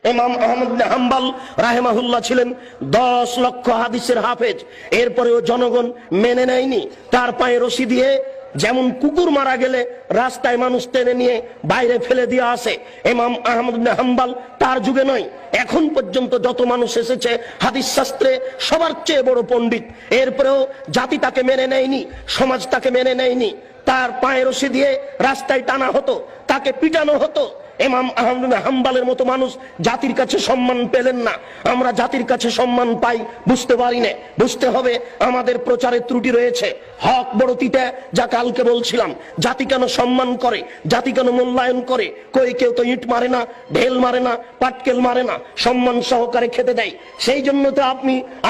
ইমাম আহমদ বিন হাম্বল রাহিমাহুল্লাহ ছিলেন 10 লক্ষ হাদিসের হাফেজ। এরপরেও জনগণ মেনে নেয়নি। তার পায়ে রশি দিয়ে যেমন কুকুর মারা গেলে রাস্তায় মানুষ টেনে নিয়ে বাইরে ফেলে দিয়ে আসে, ইমাম আহমদ বিন হাম্বল তার যুগে নয়, এখন পর্যন্ত যত মানুষ এসেছে হাদিস শাস্ত্রে সবার চেয়ে বড় পণ্ডিত। এরপরেও জাতি তাকে মেনে নেয়নি, সমাজ তাকে মেনে নেয়নি। তার পায়ে রশি দিয়ে রাস্তায় টানা হতো, তাকে পিটানো হতো। ইমাম আহমদ বিন হাম্বলের মতো মানুষ জাতির কাছে সম্মান পেলেন না। আমরা জাতির কাছে সম্মান পাই বুঝতে পারি না। বুঝতে হবে আমাদের প্রচারের ত্রুটি রয়েছে। হক বড় তিতা, যা কালকে বলছিলাম। জাতি কেন সম্মান করে, জাতি কেন মূল্যায়ন করে? কই কেউ তো ইট মারে না, ঢেল মারে না, পাটকেল মারে না, সম্মান সহকারে খেতে দেয়। সেই জন্য তো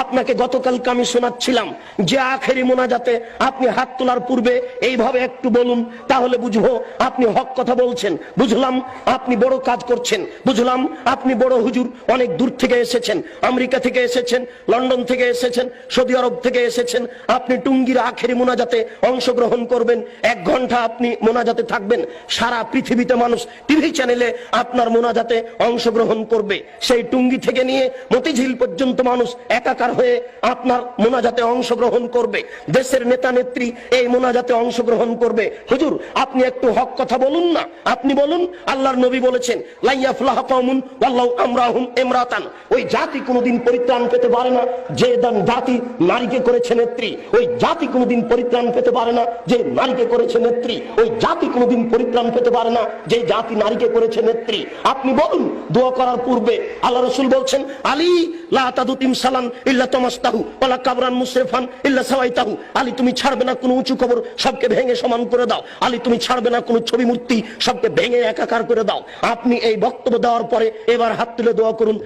আপনাকে গতকালকে আমি শোনাচ্ছিলাম যে আখেরি মোনাজাতে আপনি হাত তোলার পূর্বে এইভাবে একটু বলুন, তাহলে বুঝবো আপনি হক কথা বলছেন। বুঝলাম আপনি বড় কাজ করছেন, বুঝলাম আপনি বড় হুজুর, অনেক দূর থেকে এসেছেন, আমেরিকা থেকে এসেছেন, লন্ডন থেকে এসেছেন, সৌদি আরব থেকে এসেছেন। আপনি টুঙ্গির আখেরি মোনাজাতে অংশগ্রহণ করবেন, 1 ঘন্টা আপনি মোনাজাতে থাকবেন। সারা পৃথিবীতে মানুষ টিভি চ্যানেলে আপনার মোনাজাতে অংশগ্রহণ করবে। সেই টুঙ্গি থেকে নিয়ে মতিঝিল পর্যন্ত মানুষ একাকার হয়ে আপনার মোনাজাতে অংশগ্রহণ করবে। দেশের নেতা নেত্রী এই মোনাজাতে অংশগ্রহণ করবে। হুজুর আপনি একটু হক কথা বলুন না, আপনি বলুন। আল্লাহর নবী বলেছেন লা ইয়াফলাহু কওমুন ওয়াল্লাহু আমরাহুম ইমরাতান। ওই জাতি কোনোদিন পরিত্রাণ পেতে পারে না যে জাতি নারীকে করেছে নেত্রী। ওই জাতি কোনোদিন পরিত্রাণ পেতে পারে না যে নারীকে করেছে নেত্রী। ওই জাতি কোনোদিন পরিত্রাণ পেতে পারে না যে জাতি নারীকে করেছে নেত্রী। আপনি বলুন দোয়া করার পূর্বে আল্লাহ রাসূল বলছেন আলী লা তাদু তিমসালান ইল্লা তামাসতাহু ওয়ালা কাবরান মুসরিফান ইল্লা সাওয়াইতাহু। আলী তুমি ছাড়বে না কোনো উঁচু কবর, সবকে ভেঙে সমান করে দাও। আলী তুমি ছাড়বে না কোনো ছবি মূর্তি, সবকে ভেঙে একাকার করে দাও। আপনি এই বক্তব্য দেওয়ার পরে এবার হাত তুলে দোয়া করুন,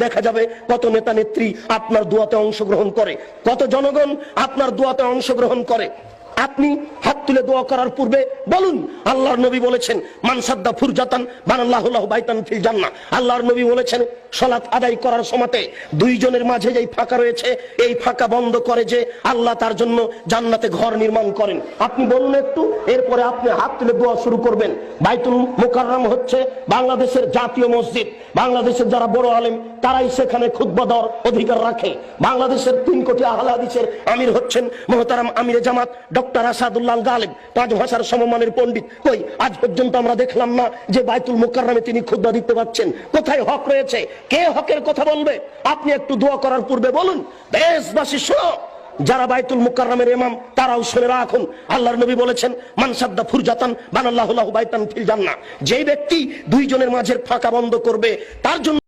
দেখা যাবে কত নেতা নেত্রী আপনার দোয়াতে অংশগ্রহণ করে, কত জনগণ আপনার দোয়াতে অংশগ্রহণ করে। আপনি হাত তুলে দোয়া করার পূর্বে বলুন আল্লাহর নবী বলেছেন মান সাদ্দা ফুরজাতান বানাল্লাহু লাহু বাইতান ফিল জান্নাহ। আল্লাহর নবী বলেছেন সালাত আদায় করার সময়তে দুইজনের মাঝে যেই ফাঁকা রয়েছে এই ফাঁকা বন্ধ করে যে আল্লাহ তার জন্য জান্নাতে ঘর নির্মাণ করেন। আপনি বলুন একটু, এরপরে আপনি হাত তুলে দোয়া শুরু করবেন। বাইতুল মুকাররম হচ্ছে বাংলাদেশের জাতীয় মসজিদ। বাংলাদেশের যারা বড় আলেম তারাই সেখানে খুতবা দেওয়ার অধিকার রাখে। বাংলাদেশের 3 কোটি আহলে হাদিসের আমির হচ্ছেন মুহতারাম আমিরে জামাত ডক্টর আসাদুল্লাহ গালেব, 5 ভাষার সমমানের পণ্ডিত। কই আজ পর্যন্ত আমরা দেখলাম না যে বাইতুল মুকাররমে তিনি খুতবা দিতে পারছেন। কোথায় হক রয়েছে? কে হকের কথা বলবে? আপনি একটু দোয়া করার পূর্বে বলুন। দেশবাসী শোনো, যারা বাইতুল মুকাররমের ইমাম তারাও শুনে রাখুন। আল্লাহর নবী বলেছেন মান সাদ্দা ফুরজাতান বানাল্লাহু লাহু বাইতান ফিল জান্নাহ। যেই ব্যক্তি দুইজনের মাঝের ফাঁকা বন্ধ করবে তার জন্য